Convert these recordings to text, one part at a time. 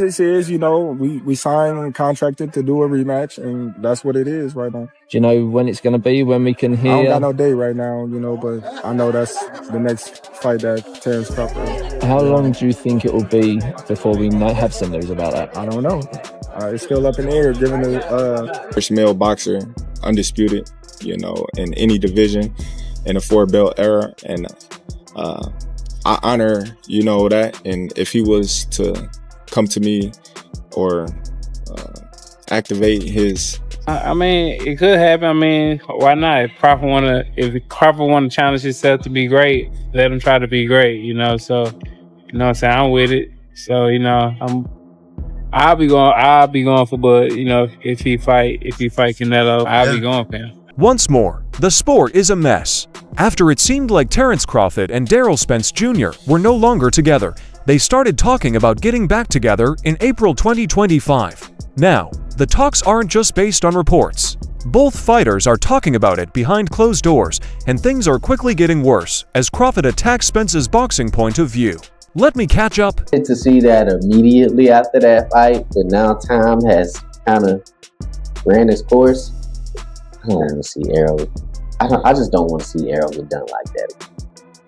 This is, we signed and contracted to do a rematch, and that's what it is right now. Do you know when it's going to be, when we can hear? I don't got no date right now, but I know that's the next fight that Terence Crawford. How long do you think it will be before we might have some news about that? I don't know. It's still up in the air, given the first male boxer, undisputed, in any division in the 4-belt era. And I honor, that. And if he was to come to me or activate his... it could happen. Why not? If Crawford want to challenge himself to be great, let him try to be great, So, I'm with it. So, I'll be going for Bud, if he fight Canelo, I'll be going for him. Once more, the sport is a mess. After it seemed like Terence Crawford and Errol Spence Jr. were no longer together, they started talking about getting back together in April 2025. Now, the talks aren't just based on reports. Both fighters are talking about it behind closed doors, and things are quickly getting worse as Crawford attacks Spence's boxing point of view. Let me catch up. To see that immediately after that fight, but now time has kind of ran its course. I don't want to see Errol. I just don't want to see Errol get done like that.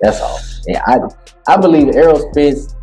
That's all. And I believe Errol Spence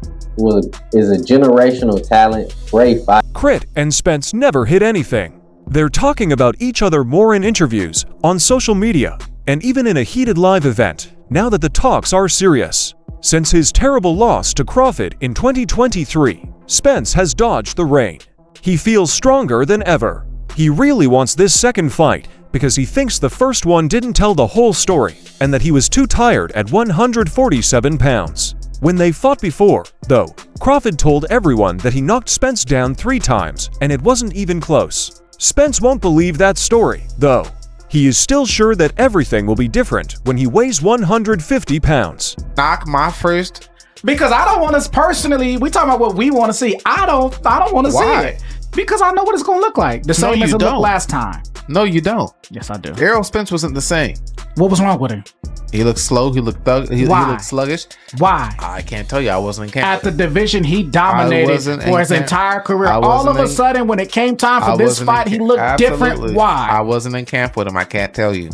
is a generational talent, great fight. Crit and Spence never hit anything. They're talking about each other more in interviews, on social media, and even in a heated live event, now that the talks are serious. Since his terrible loss to Crawford in 2023, Spence has dodged the rain. He feels stronger than ever. He really wants this second fight because he thinks the first one didn't tell the whole story and that he was too tired at 147 pounds. When they fought before, though, Crawford told everyone that he knocked Spence down 3 times and it wasn't even close. Spence won't believe that story, though. He is still sure that everything will be different when he weighs 150 pounds. Knock my first... Because I don't want to personally, we talking about what we want to see. I don't want to see it. Because I know what it's going to look like. The same as it looked last time. No, you don't. Yes, I do. Errol Spence wasn't the same. What was wrong with him? He looked slow. He looked he looked sluggish. Why? I can't tell you. I wasn't in camp. At the division, he dominated for his entire career. All of a sudden, when it came time for this fight, he looked different. Why? I wasn't in camp with him. I can't tell you.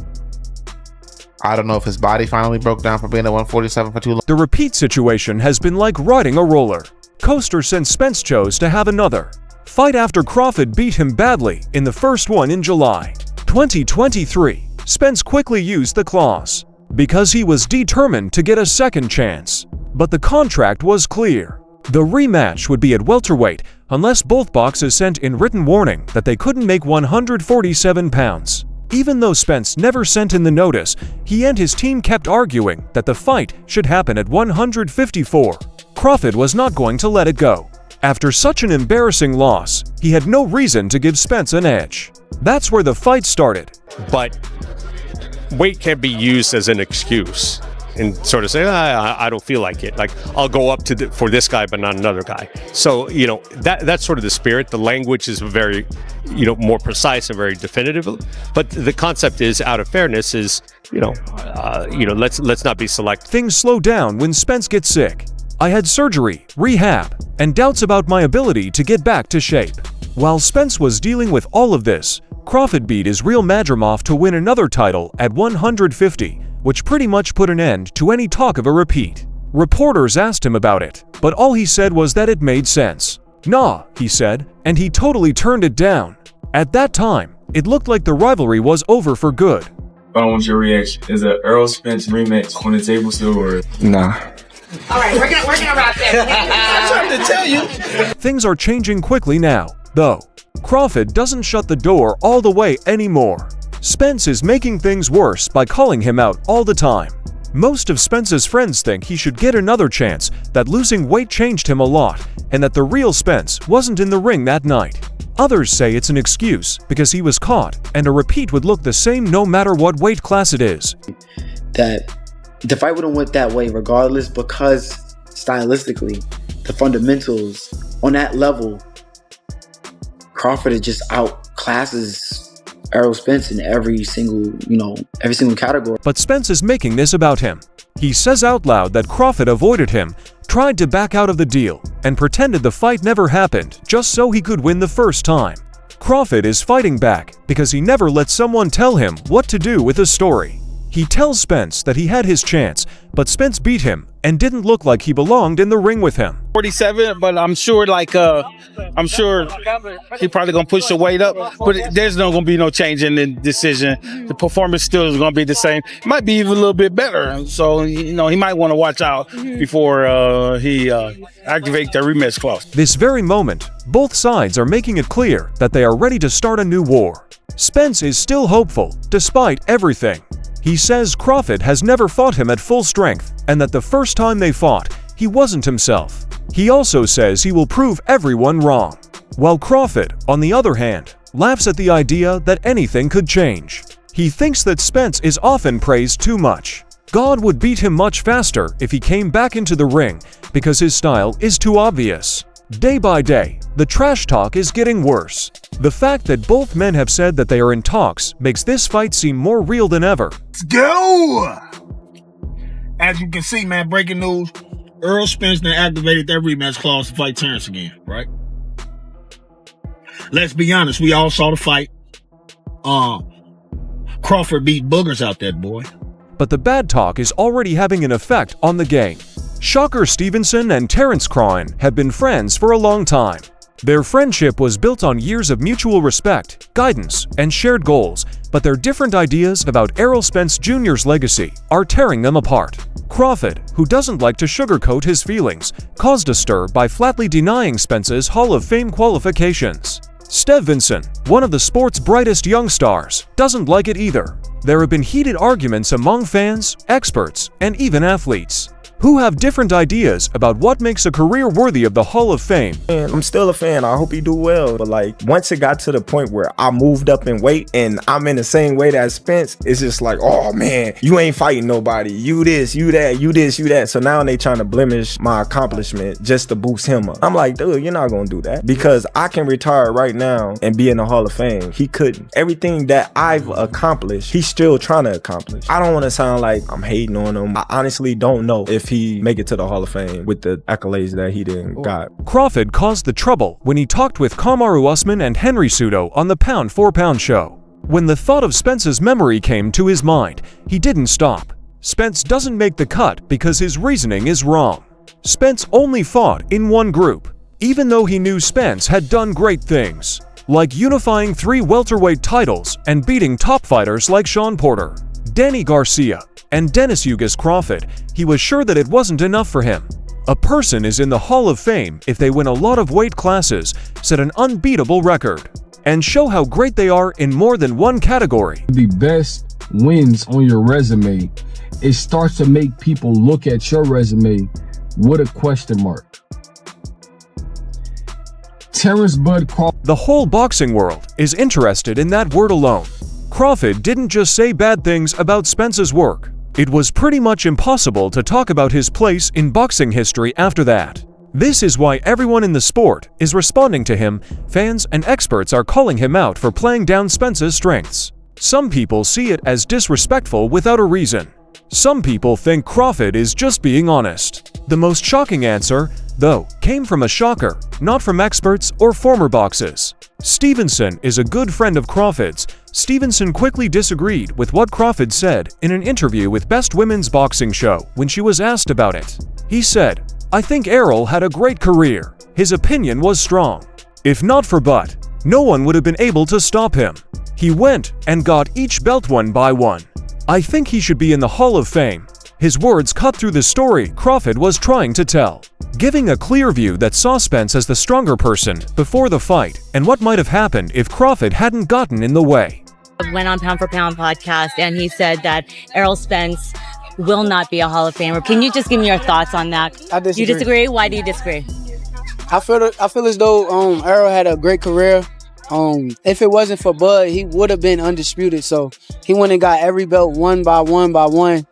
I don't know if his body finally broke down from being at 147 for too long. The repeat situation has been like riding a roller coaster since Spence chose to have another fight after Crawford beat him badly in the first one in July 2023. Spence quickly used the clause because he was determined to get a second chance. But the contract was clear. The rematch would be at welterweight unless both boxers sent in written warning that they couldn't make 147 pounds. Even though Spence never sent in the notice, he and his team kept arguing that the fight should happen at 154. Crawford was not going to let it go. After such an embarrassing loss, he had no reason to give Spence an edge. That's where the fight started. But weight can't be used as an excuse and sort of say, I don't feel like it. Like, I'll go up for this guy, but not another guy. So, that's sort of the spirit. The language is very, more precise and very definitive. But the concept is, out of fairness, is, let's not be selective. Things slow down when Spence gets sick. I had surgery, rehab, and doubts about my ability to get back to shape. While Spence was dealing with all of this, Crawford beat Israel Madrimov to win another title at 150, which pretty much put an end to any talk of a repeat. Reporters asked him about it, but all he said was that it made sense. Nah, he said, and he totally turned it down. At that time, it looked like the rivalry was over for good. I want your reaction. Is an Errol Spence rematch on the table still, or nah? All right, we're gonna wrap that. I'm trying to tell you. Things are changing quickly now, though. Crawford doesn't shut the door all the way anymore. Spence is making things worse by calling him out all the time. Most of Spence's friends think he should get another chance, that losing weight changed him a lot, and that the real Spence wasn't in the ring that night. Others say it's an excuse because he was caught, and a repeat would look the same no matter what weight class it is. That the fight wouldn't went that way regardless, because stylistically, the fundamentals on that level, Crawford is just outclasses Errol Spence in every single category. But Spence is making this about him. He says out loud that Crawford avoided him, tried to back out of the deal and pretended the fight never happened just so he could win the first time. Crawford is fighting back because he never let someone tell him what to do with his story. He tells Spence that he had his chance, but Spence beat him and didn't look like he belonged in the ring with him. 47, but I'm sure he probably gonna push the weight up, but there's no gonna be no change in the decision. The performance still is gonna be the same. It might be even a little bit better. So he might want to watch out before he activate the rematch clause. This very moment, both sides are making it clear that they are ready to start a new war. Spence is still hopeful despite everything. He says Crawford has never fought him at full strength and that the first time they fought, he wasn't himself. He also says he will prove everyone wrong. While Crawford, on the other hand, laughs at the idea that anything could change. He thinks that Spence is often praised too much. God would beat him much faster if he came back into the ring because his style is too obvious. Day by day, the trash talk is getting worse. The fact that both men have said that they are in talks makes this fight seem more real than ever. Let's go! As you can see, man, breaking news. Errol Spence activated that rematch clause to fight Terence again, right? Let's be honest, we all saw the fight. Crawford beat boogers out that boy. But the bad talk is already having an effect on the game. Shocker Stevenson and Terence Crawford have been friends for a long time. Their friendship was built on years of mutual respect, guidance, and shared goals, but their different ideas about Errol Spence Jr.'s legacy are tearing them apart. Crawford, who doesn't like to sugarcoat his feelings, caused a stir by flatly denying Spence's Hall of Fame qualifications. Stevenson, one of the sport's brightest young stars, doesn't like it either. There have been heated arguments among fans, experts, and even athletes, who have different ideas about what makes a career worthy of the Hall of Fame. And I'm still a fan. I hope he do well. But like, once it got to the point where I moved up in weight and I'm in the same weight as Spence, it's just like, oh man, you ain't fighting nobody. You this, you that, you this, you that. So now they trying to blemish my accomplishment just to boost him up. I'm like, dude, you're not gonna do that. Because I can retire right now and be in the Hall of Fame. He couldn't. Everything that I've accomplished, he's still trying to accomplish. I don't want to sound like I'm hating on him. I honestly don't know if he make it to the Hall of Fame with the accolades that he didn't got. Crawford caused the trouble when he talked with Kamaru Usman and Henry Cejudo on the Pound for Pound show. When the thought of Spence's memory came to his mind, he didn't stop. Spence doesn't make the cut because his reasoning is wrong. Spence only fought in one group, even though he knew Spence had done great things, like unifying 3 welterweight titles and beating top fighters like Sean Porter, Danny Garcia, and Dennis Ugas Crawford. He was sure that it wasn't enough for him. A person is in the Hall of Fame if they win a lot of weight classes, set an unbeatable record, and show how great they are in more than one category. The best wins on your resume, it starts to make people look at your resume with a question mark. Terence Bud Crawford. The whole boxing world is interested in that word alone. Crawford didn't just say bad things about Spence's work. It was pretty much impossible to talk about his place in boxing history after that. This is why everyone in the sport is responding to him. Fans and experts are calling him out for playing down Spence's strengths. Some people see it as disrespectful without a reason. Some people think Crawford is just being honest. The most shocking answer, though, came from a shocker, not from experts or former boxers. Stevenson is a good friend of Crawford's. Stevenson quickly disagreed with what Crawford said in an interview with Best Women's Boxing Show when she was asked about it. He said, "I think Errol had a great career. His opinion was strong. If not for Butt, no one would have been able to stop him. He went and got each belt one by one. I think he should be in the Hall of Fame." His words cut through the story Crawford was trying to tell, giving a clear view that saw Spence as the stronger person before the fight and what might have happened if Crawford hadn't gotten in the way. Went on Pound for Pound podcast and he said that Errol Spence will not be a Hall of Famer. Can you just give me your thoughts on that? I disagree. You disagree? Why do you disagree? I feel as though Errol had a great career. If it wasn't for Bud, he would have been undisputed. So he went and got every belt one by one by one.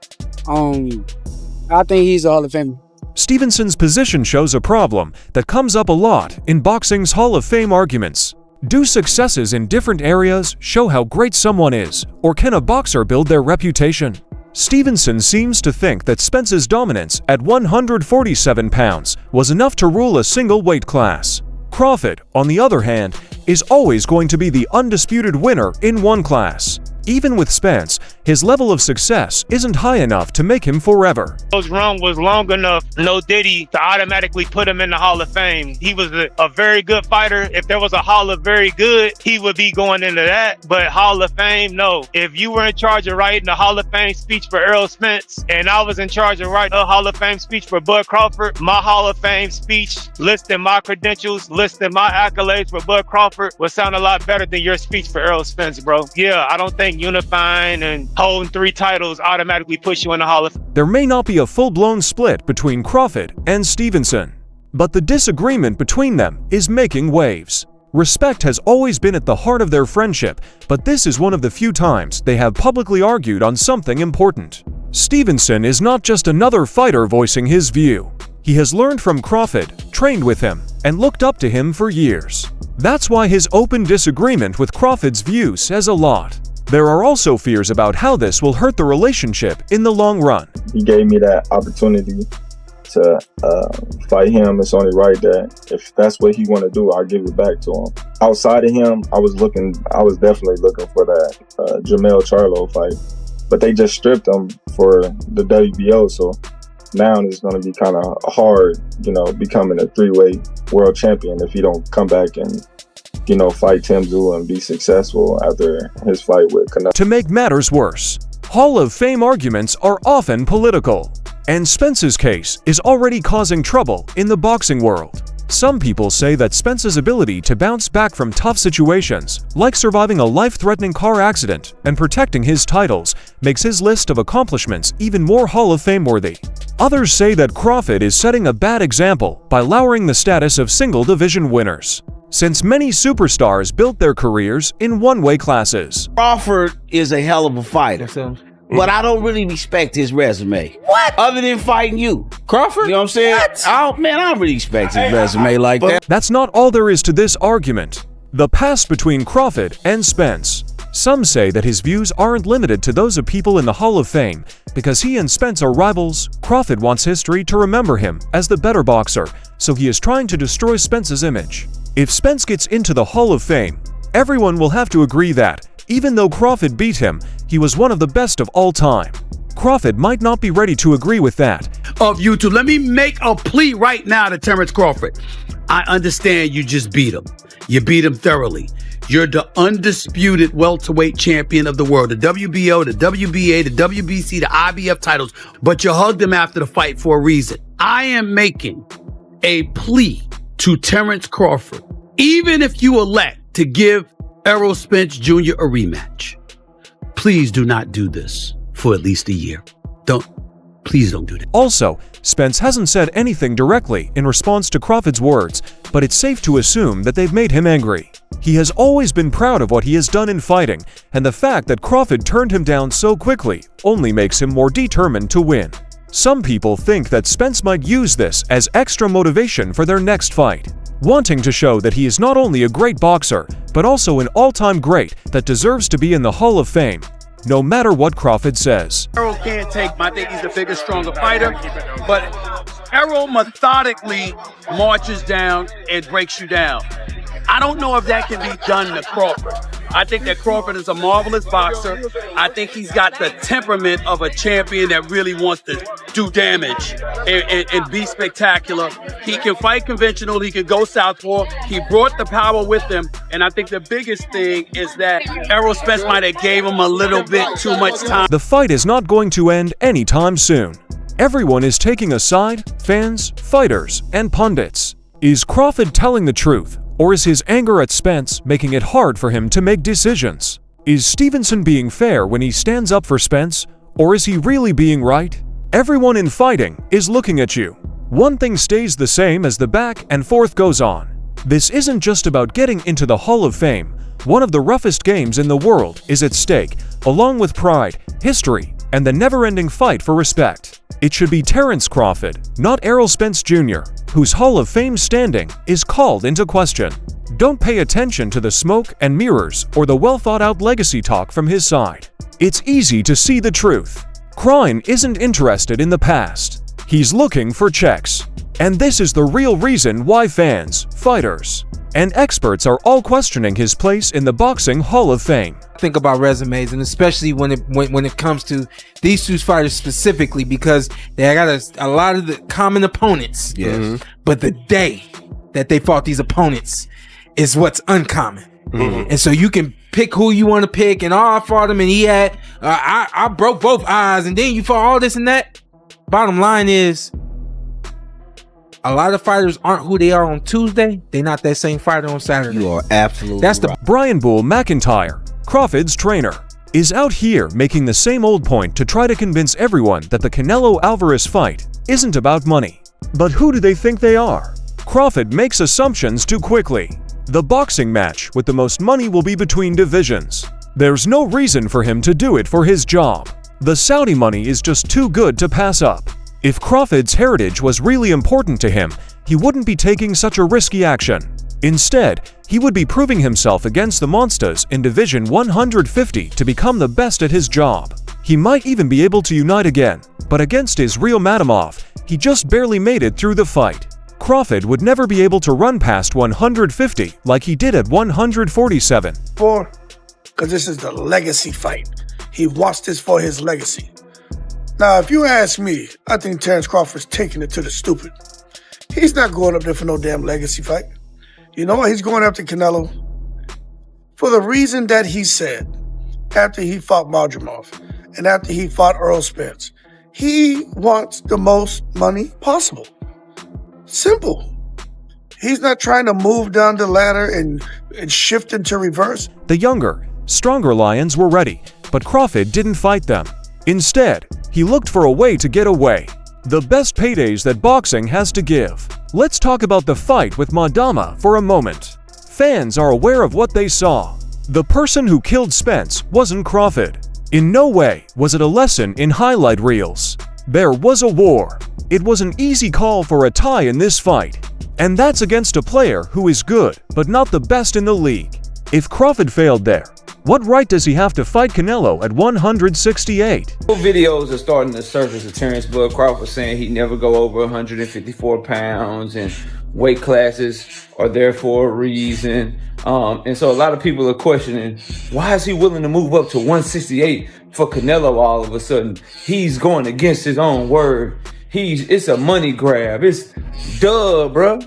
I think he's a Hall of Famer. Stevenson's position shows a problem that comes up a lot in boxing's Hall of Fame arguments. Do successes in different areas show how great someone is, or can a boxer build their reputation? Stevenson seems to think that Spence's dominance at 147 pounds was enough to rule a single weight class. Crawford, on the other hand, is always going to be the undisputed winner in one class. Even with Spence, his level of success isn't high enough to make him forever. His run was long enough, no Diddy, to automatically put him in the Hall of Fame. He was a very good fighter. If there was a Hall of Very Good, he would be going into that. But Hall of Fame, no. If you were in charge of writing the Hall of Fame speech for Errol Spence, and I was in charge of writing a Hall of Fame speech for Bud Crawford, my Hall of Fame speech listing my credentials, listing my accolades for Bud Crawford would sound a lot better than your speech for Errol Spence, bro. Yeah, I don't think unifying and holding 3 titles automatically push you in the Hall of Fame. There may not be a full-blown split between Crawford and Stevenson, but the disagreement between them is making waves. Respect has always been at the heart of their friendship, but this is one of the few times they have publicly argued on something important. Stevenson is not just another fighter voicing his view. He has learned from Crawford, trained with him, and looked up to him for years. That's why his open disagreement with Crawford's view says a lot. There are also fears about how this will hurt the relationship in the long run. He gave me that opportunity to fight him. It's only right that if that's what he want to do, I'll give it back to him. Outside of him, I was definitely looking for that Jamel Charlo fight, but they just stripped him for the WBO. So now it's going to be kind of hard, becoming a 3-weight world champion if he don't come back and fight Tim Tszyu and be successful after his fight with Canelo. To make matters worse, Hall of Fame arguments are often political, and Spence's case is already causing trouble in the boxing world. Some people say that Spence's ability to bounce back from tough situations, like surviving a life-threatening car accident and protecting his titles, makes his list of accomplishments even more Hall of Fame worthy. Others say that Crawford is setting a bad example by lowering the status of single-division winners, since many superstars built their careers in one-way classes. Crawford is a hell of a fighter, but I don't really respect his resume. What? Other than fighting you. Crawford? You know what I'm saying? I don't really respect his resume like that. That's not all there is to this argument. The past between Crawford and Spence. Some say that his views aren't limited to those of people in the Hall of Fame. Because he and Spence are rivals, Crawford wants history to remember him as the better boxer, so he is trying to destroy Spence's image. If Spence gets into the Hall of Fame, everyone will have to agree that, even though Crawford beat him, he was one of the best of all time. Crawford might not be ready to agree with that. Of you two, let me make a plea right now to Terence Crawford. I understand you just beat him. You beat him thoroughly. You're the undisputed welterweight champion of the world. The WBO, the WBA, the WBC, the IBF titles. But you hugged him after the fight for a reason. I am making a plea to Terence Crawford. Even if you elect to give Errol Spence Jr. a rematch, please do not do this for at least a year. Please don't do that. Also, Spence hasn't said anything directly in response to Crawford's words, but it's safe to assume that they've made him angry. He has always been proud of what he has done in fighting, and the fact that Crawford turned him down so quickly only makes him more determined to win. Some people think that Spence might use this as extra motivation for their next fight, wanting to show that he is not only a great boxer, but also an all-time great that deserves to be in the Hall of Fame, no matter what Crawford says. Errol can't take, I think he's the bigger, stronger fighter, but Errol methodically marches down and breaks you down. I don't know if that can be done to Crawford. I think that Crawford is a marvelous boxer. I think he's got the temperament of a champion that really wants to do damage and be spectacular. He can fight conventional. He can go southpaw. He brought the power with him. And I think the biggest thing is that Errol Spence might have gave him a little bit too much time. The fight is not going to end anytime soon. Everyone is taking a side, fans, fighters, and pundits. Is Crawford telling the truth? Or is his anger at Spence making it hard for him to make decisions? Is Stevenson being fair when he stands up for Spence? Or is he really being right? Everyone in fighting is looking at you. One thing stays the same as the back and forth goes on. This isn't just about getting into the Hall of Fame. One of the roughest games in the world is at stake, along with pride, history, and the never-ending fight for respect. It should be Terence Crawford, not Errol Spence Jr., whose Hall of Fame standing is called into question. Don't pay attention to the smoke and mirrors or the well-thought-out legacy talk from his side. It's easy to see the truth. Crine isn't interested in the past. He's looking for checks. And this is the real reason why fans, fighters, and experts are all questioning his place in the Boxing Hall of Fame. Think about resumes, and especially when it comes to these two fighters specifically, because they got a lot of the common opponents. Yes. But the day that they fought these opponents is what's uncommon. And so you can pick who you want to pick, and I fought him, and he had I broke both eyes, and then you fought all this and that. Bottom line is, a lot of fighters aren't who they are on Tuesday. They're not that same fighter on Saturday. You are absolutely That's the right. Brian Bull McIntyre, Crawford's trainer, is out here making the same old point to try to convince everyone that the Canelo Alvarez fight isn't about money. But who do they think they are? Crawford makes assumptions too quickly. The boxing match with the most money will be between divisions. There's no reason for him to do it for his job. The Saudi money is just too good to pass up. If Crawford's heritage was really important to him, he wouldn't be taking such a risky action. Instead, he would be proving himself against the monsters in Division 150 to become the best at his job. He might even be able to unite again, but against his real Madamov, he just barely made it through the fight. Crawford would never be able to run past 150 like he did at 147. Because this is the legacy fight. He wants this for his legacy. Now, if you ask me, I think Terence Crawford's taking it to the stupid. He's not going up there for no damn legacy fight. You know what? He's going after Canelo for the reason that he said after he fought Madrimov and after he fought Errol Spence. He wants the most money possible. Simple. He's not trying to move down the ladder and shift into reverse. The younger, stronger Lions were ready, but Crawford didn't fight them. Instead, he looked for a way to get away. The best paydays that boxing has to give. Let's talk about the fight with Madama for a moment. Fans are aware of what they saw. The person who killed Spence wasn't Crawford. In no way was it a lesson in highlight reels. There was a war. It was an easy call for a tie in this fight. And that's against a player who is good, but not the best in the league. If Crawford failed there, what right does he have to fight Canelo at 168? Videos are starting to surface of Terence Bud Crawford saying he'd never go over 154 pounds, and weight classes are there for a reason. And so a lot of people are questioning, why is he willing to move up to 168 for Canelo all of a sudden? He's going against his own word. It's a money grab. It's duh, bro.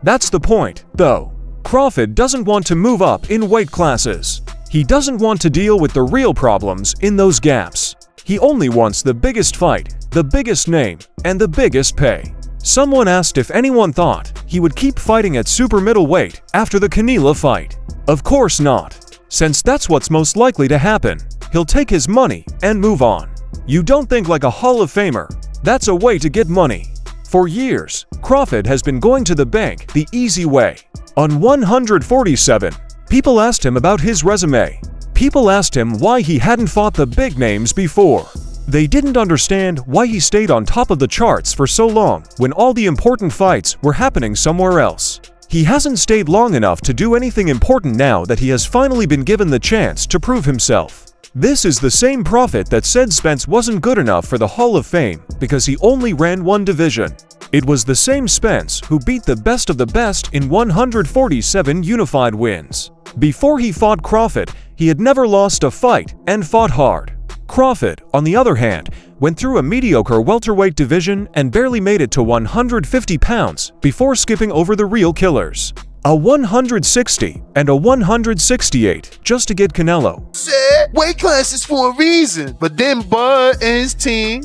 That's the point, though. Crawford doesn't want to move up in weight classes. He doesn't want to deal with the real problems in those gaps. He only wants the biggest fight, the biggest name, and the biggest pay. Someone asked if anyone thought he would keep fighting at super middleweight after the Canelo fight. Of course not, since that's what's most likely to happen. He'll take his money and move on. You don't think like a Hall of Famer. That's a way to get money. For years, Crawford has been going to the bank the easy way. On 147, people asked him about his resume. People asked him why he hadn't fought the big names before. They didn't understand why he stayed on top of the charts for so long when all the important fights were happening somewhere else. He hasn't stayed long enough to do anything important now that he has finally been given the chance to prove himself. This is the same prophet that said Spence wasn't good enough for the Hall of Fame because he only ran one division. It was the same Spence who beat the best of the best in 147 unified wins. Before he fought Crawford, he had never lost a fight and fought hard. Crawford, on the other hand, went through a mediocre welterweight division and barely made it to 150 pounds before skipping over the real killers. A 160 and a 168 just to get Canelo. Said weight classes for a reason, but then Bud and his team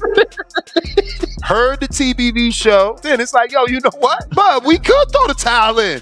heard the TBV show. Then it's like, yo, you know what? Bud, we could throw the towel in.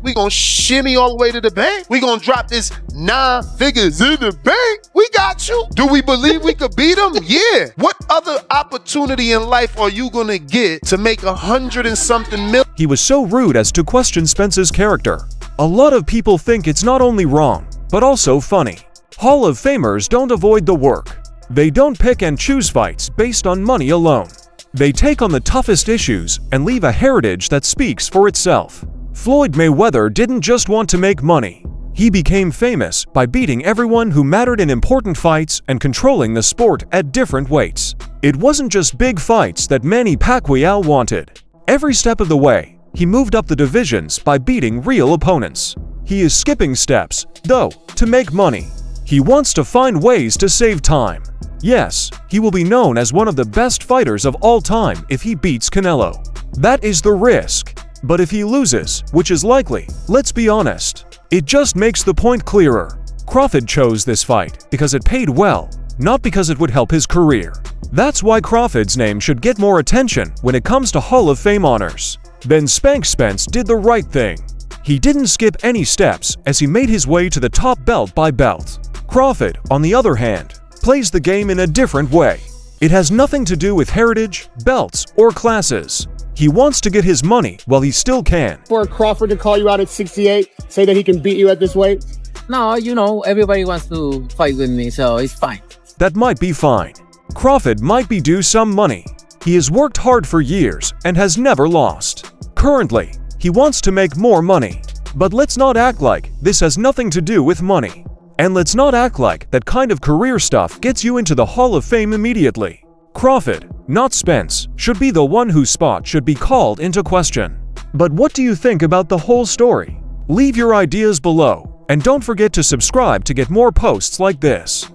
We gonna shimmy all the way to the bank. We gonna drop this 9 figures in the bank. We got you. Do we believe we could beat them? Yeah. What other opportunity in life are you gonna get to make 100 and something million? He was so rude as to question Spence's character. A lot of people think it's not only wrong, but also funny. Hall of Famers don't avoid the work. They don't pick and choose fights based on money alone. They take on the toughest issues and leave a heritage that speaks for itself. Floyd Mayweather didn't just want to make money. He became famous by beating everyone who mattered in important fights and controlling the sport at different weights. It wasn't just big fights that Manny Pacquiao wanted. Every step of the way, he moved up the divisions by beating real opponents. He is skipping steps, though, to make money. He wants to find ways to save time. Yes, he will be known as one of the best fighters of all time if he beats Canelo. That is the risk. But if he loses, which is likely, let's be honest, it just makes the point clearer. Crawford chose this fight because it paid well, not because it would help his career. That's why Crawford's name should get more attention when it comes to Hall of Fame honors. Then Spence did the right thing. He didn't skip any steps as he made his way to the top belt by belt. Crawford, on the other hand, plays the game in a different way. It has nothing to do with heritage, belts, or classes. He wants to get his money while he still can. For Crawford to call you out at 68, say that he can beat you at this weight? No, you know, everybody wants to fight with me, so it's fine. That might be fine. Crawford might be due some money. He has worked hard for years and has never lost. Currently, he wants to make more money. But let's not act like this has nothing to do with money. And let's not act like that kind of career stuff gets you into the Hall of Fame immediately. Crawford, not Spence, should be the one whose spot should be called into question. But what do you think about the whole story? Leave your ideas below, and don't forget to subscribe to get more posts like this.